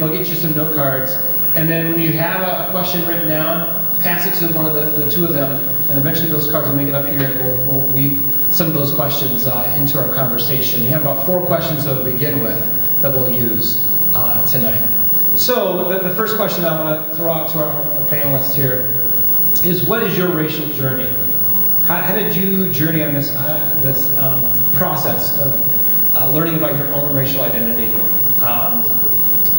they'll get you some note cards, and then when you have a question written down, pass it to one of the two of them, and eventually those cards will make it up here, and we'll weave some of those questions into our conversation. You have about 4 questions to begin with that we'll use tonight. So the first question I want to throw out to our panelists here is, what is your racial journey? How did you journey on this process of learning about your own racial identity?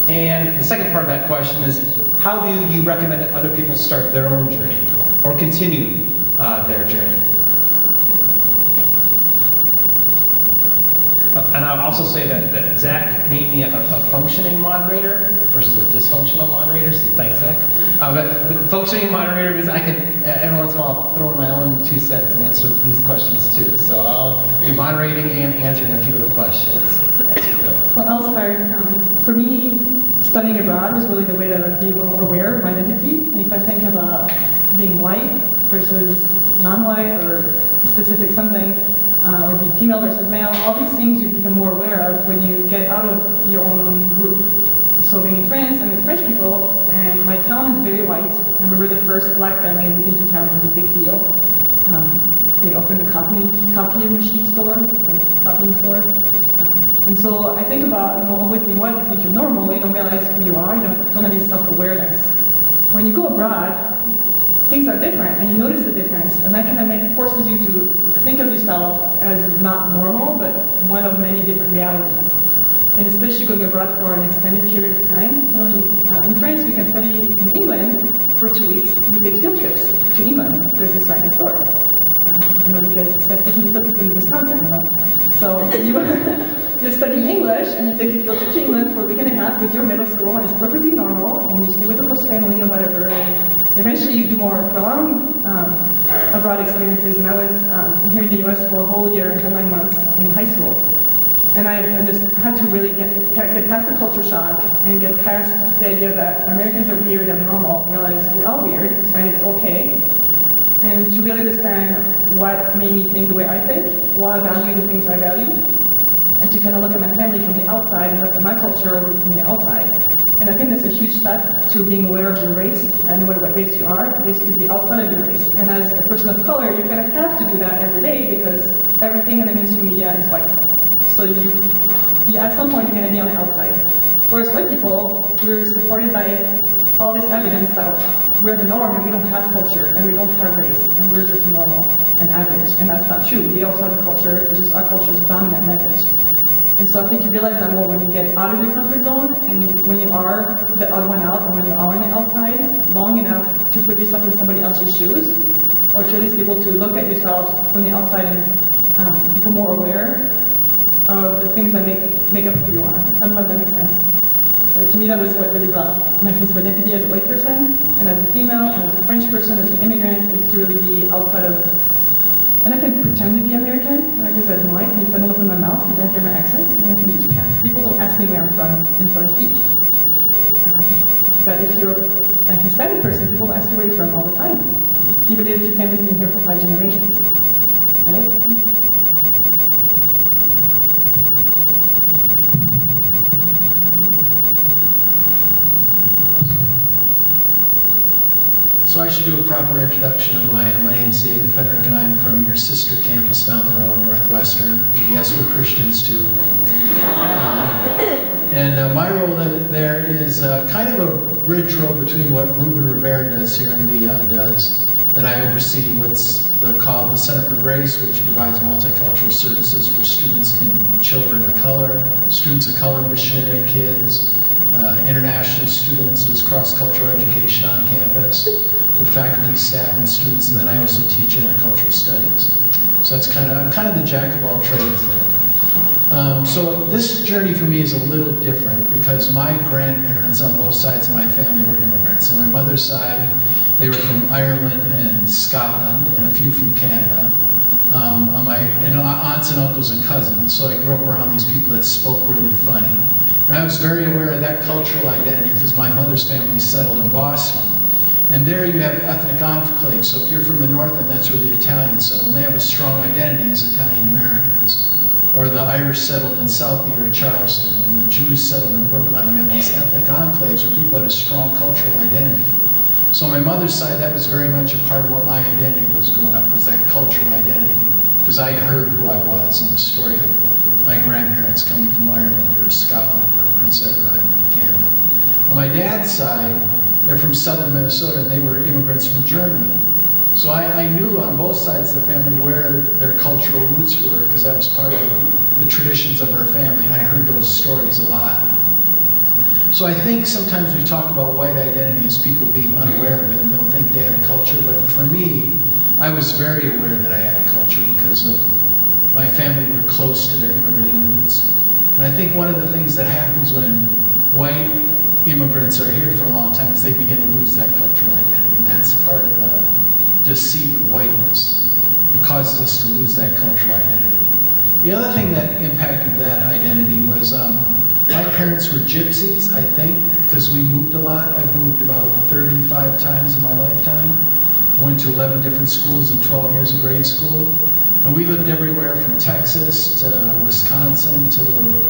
And the second part of that question is, how do you recommend that other people start their own journey or continue their journey? And I'll also say that Zach named me a functioning moderator versus a dysfunctional moderator, so thanks, Zach. But the functioning moderator means I can, every once in a while, throw in my own 2 cents and answer these questions too. So I'll be moderating and answering a few of the questions as we go. Well, I'll start. For me, studying abroad was really the way to be more aware of my identity. And if I think about being white versus non-white or specific something, or being female versus male, all these things you become more aware of when you get out of your own group. So being in France, I'm with French people, and my town is very white. I remember the first black family moved into town, it was a big deal. They opened a copy machine store, or copying store. And so I think about, always being white, you think you're normal, you don't realize who you are, you don't have any self-awareness. When you go abroad, things are different, and you notice the difference, and that kind of forces you to think of yourself as not normal, but one of many different realities. And especially going abroad for an extended period of time. In France, we can study in England for 2 weeks. We take field trips to England because it's right next door. Because it's like taking field trip in Wisconsin, So you're studying English and you take a field trip to England for a week and a half with your middle school, and it's perfectly normal, and you stay with the host family or whatever. And eventually you do more prolonged abroad experiences, and I was here in the US for a whole year, a whole 9 months in high school. And I just had to really get past the culture shock and get past the idea that Americans are weird and normal, and realize we're all weird and it's okay. And to really understand what made me think the way I think, why I value the things I value, and to kind of look at my family from the outside and look at my culture from the outside. And I think that's a huge step to being aware of your race and what race you are, is to be outside of your race. And as a person of color, you kind of have to do that every day because everything in the mainstream media is white. So you at some point, you're going to be on the outside. For us white people, we're supported by all this evidence that we're the norm and we don't have culture and we don't have race and we're just normal and average. And that's not true. We also have a culture, it's just our culture's dominant message. And so I think you realize that more when you get out of your comfort zone and when you are the odd one out and when you are on the outside long enough to put yourself in somebody else's shoes, or to at least be able to look at yourself from the outside and become more aware of the things that make up who you are. I don't know if that makes sense. To me, that was what really brought my sense of identity as a white person, and as a female, and as a French person, as an immigrant, is to really be outside of, and I can pretend to be American, because I'm white, and if I don't open my mouth, you don't hear my accent, and I can just pass. People don't ask me where I'm from until I speak. But if you're a Hispanic person, people ask you where you're from all the time, even if your family's been here for 5 generations, right? So I should do a proper introduction of who I am. My name is David Fenrick, and I'm from your sister campus down the road, Northwestern. Yes, we're Christians too. My role there is kind of a bridge role between what Ruben Rivera does here and Leon does. That I oversee what's called the Center for Grace, which provides multicultural services for students and children of color, students of color, missionary kids, international students, does cross-cultural education on campus, with faculty, staff, and students, and then I also teach intercultural studies. So that's I'm kind of the jack of all trades there. So this journey for me is a little different because my grandparents on both sides of my family were immigrants. On my mother's side, they were from Ireland and Scotland, and a few from Canada. On my aunts and uncles and cousins, so I grew up around these people that spoke really funny. And I was very aware of that cultural identity because my mother's family settled in Boston. And there you have ethnic enclaves. So if you're from the north, and that's where the Italians settle, and they have a strong identity as Italian Americans. or the Irish settled in Southie or Charleston, and the Jews settled in Brookline. You had these ethnic enclaves where people had a strong cultural identity. So on my mother's side, that was very much a part of what my identity was growing up, was that cultural identity, because I heard who I was in the story of my grandparents coming from Ireland or Scotland or Prince Edward Island in Canada. On my dad's side, they're from southern Minnesota, and they were immigrants from Germany. So I knew on both sides of the family where their cultural roots were, because that was part of the traditions of our family, and I heard those stories a lot. So I think sometimes we talk about white identity as people being unaware of it and don't think they had a culture, but for me, I was very aware that I had a culture because of my family were close to their immigrant roots. And I think one of the things that happens when white immigrants are here for a long time is they begin to lose that cultural identity, and that's part of the deceit of whiteness. It causes us to lose that cultural identity. The other thing that impacted that identity was my parents were gypsies, I think, because we moved a lot. I've moved about 35 times in my lifetime. I went to 11 different schools in 12 years of grade school. And we lived everywhere from Texas to Wisconsin to the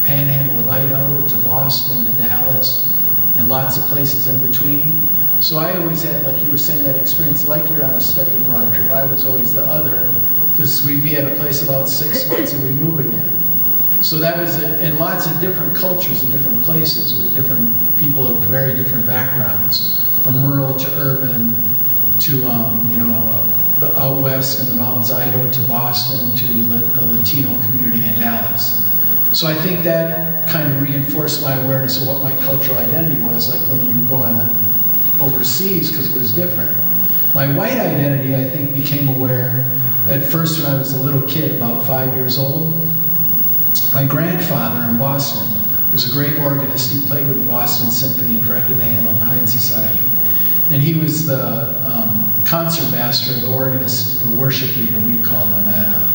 panhandle of Idaho to Boston to Dallas and lots of places in between. So I always had, like you were saying, that experience like you're on a study abroad trip. I was always the other, because we'd be at a place about 6 months and we'd move again. So that was in lots of different cultures in different places with different people of very different backgrounds, from rural to urban to the out west in the mountains, Idaho to Boston to a Latino community in Dallas. So I think that kind of reinforced my awareness of what my cultural identity was, like when you go on overseas, because it was different. My white identity, I think, became aware at first when I was a little kid, about 5 years old. My grandfather in Boston was a great organist. He played with the Boston Symphony and directed the Handel and Haydn Society. And he was the concert master, the organist or worship leader, we call them, at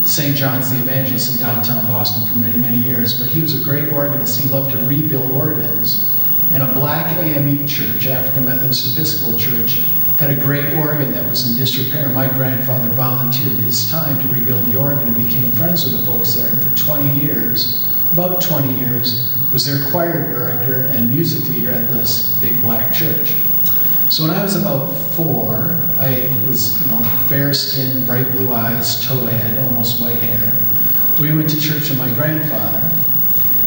St. John's the Evangelist in downtown Boston for many, many years. But he was a great organist. He loved to rebuild organs. And a black AME church, African Methodist Episcopal Church, had a great organ that was in disrepair. My grandfather volunteered his time to rebuild the organ and became friends with the folks there. And for 20 years, about 20 years, was their choir director and music leader at this big black church. So when I was about 4, I was, fair skin, bright blue eyes, towhead, almost white hair. We went to church with my grandfather.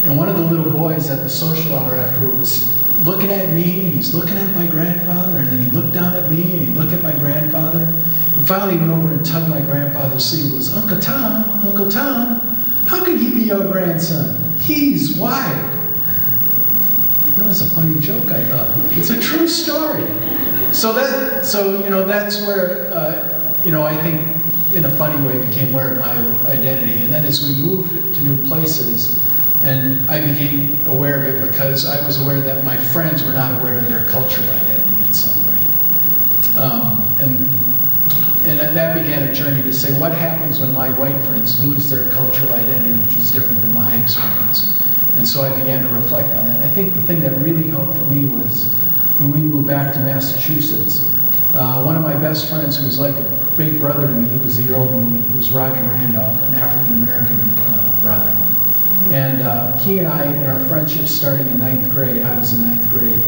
And one of the little boys at the social hour afterward was looking at me, and he's looking at my grandfather, and then he looked down at me, and he looked at my grandfather. And finally he went over and tugged my grandfather's sleeve and goes, Uncle Tom, how can he be your grandson? He's white. That was a funny joke, I thought. It's a true story. So that's where, I think in a funny way became aware of my identity. And then as we moved to new places, and I became aware of it because I was aware that my friends were not aware of their cultural identity in some way. And that began a journey to say, what happens when my white friends lose their cultural identity, which was different than my experience? And so I began to reflect on that. And I think the thing that really helped for me was when we moved back to Massachusetts, one of my best friends, who was like a big brother to me, he was a year older than me, was Roger Randolph, an African-American brother. And he and I, in our friendship starting in 9th grade, I was in 9th grade,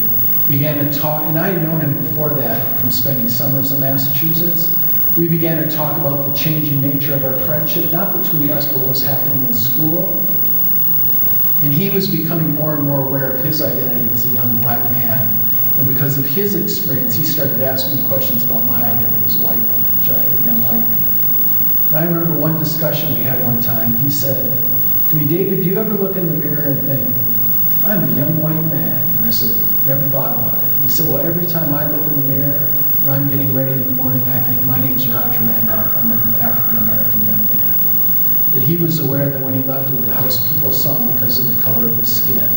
began to talk, and I had known him before that from spending summers in Massachusetts. We began to talk about the changing nature of our friendship, not between us, but what was happening in school. And he was becoming more and more aware of his identity as a young black man. And because of his experience, he started asking me questions about my identity as a white man, a young white man. And I remember one discussion we had one time. He said to me, David, do you ever look in the mirror and think, I'm a young white man? And I said, never thought about it. He said, well, every time I look in the mirror and I'm getting ready in the morning, I think, my name's Roger Randolph. I'm an African-American young man. That he was aware that when he left the house, people saw him because of the color of his skin,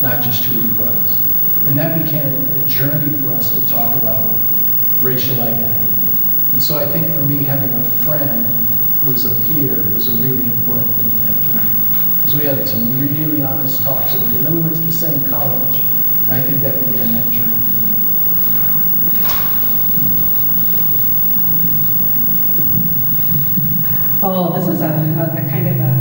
not just who he was. And that became a journey for us to talk about racial identity. And so I think for me, having a friend who was a peer was a really important thing in that journey. Because we had some really honest talks over here. And then we went to the same college. And I think that began that journey for me. Oh, this is a kind of a...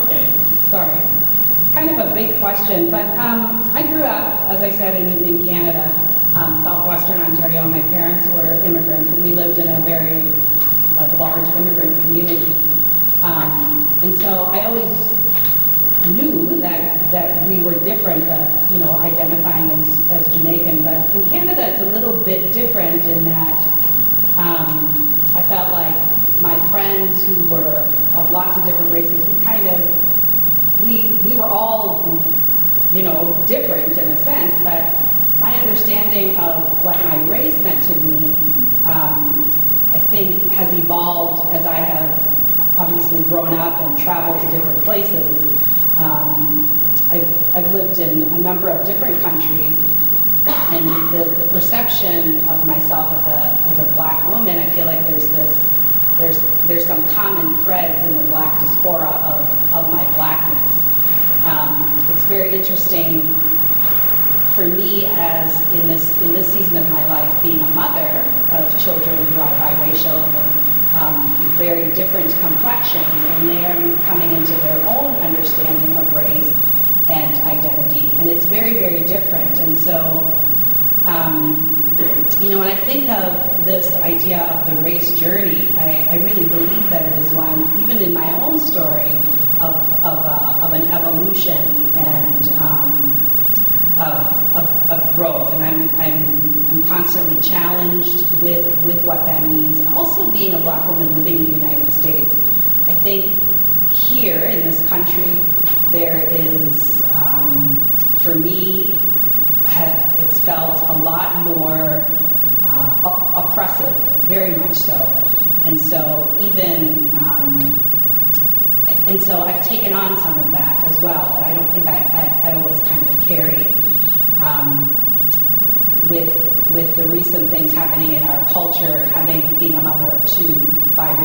Okay, sorry. Kind of a big question, but I grew up, as I said, in Canada, southwestern Ontario. My parents were immigrants, and we lived in a very large immigrant community. And so I always knew that we were different, but identifying as Jamaican. But in Canada, it's a little bit different in that I felt like my friends who were of lots of different races, we were all different in a sense, but my understanding of what my race meant to me, I think, has evolved as I have obviously grown up and traveled to different places. I've lived in a number of different countries, and the perception of myself as a black woman, I feel like there's some common threads in the black diaspora of my blackness. It's very interesting for me, as in this season of my life, being a mother of children who are biracial and of very different complexions, and they're coming into their own understanding of race and identity, and it's very, very different. And so, when I think of this idea of the race journey, I really believe that it is one, even in my own story, of an evolution and of growth, and I'm constantly challenged with what that means. Also, being a black woman living in the United States, I think here in this country there is, for me, it's felt a lot more oppressive, very much so, and so and so I've taken on some of that as well, that I don't think I always kind of carried. With the recent things happening in our culture, being a mother of two biracial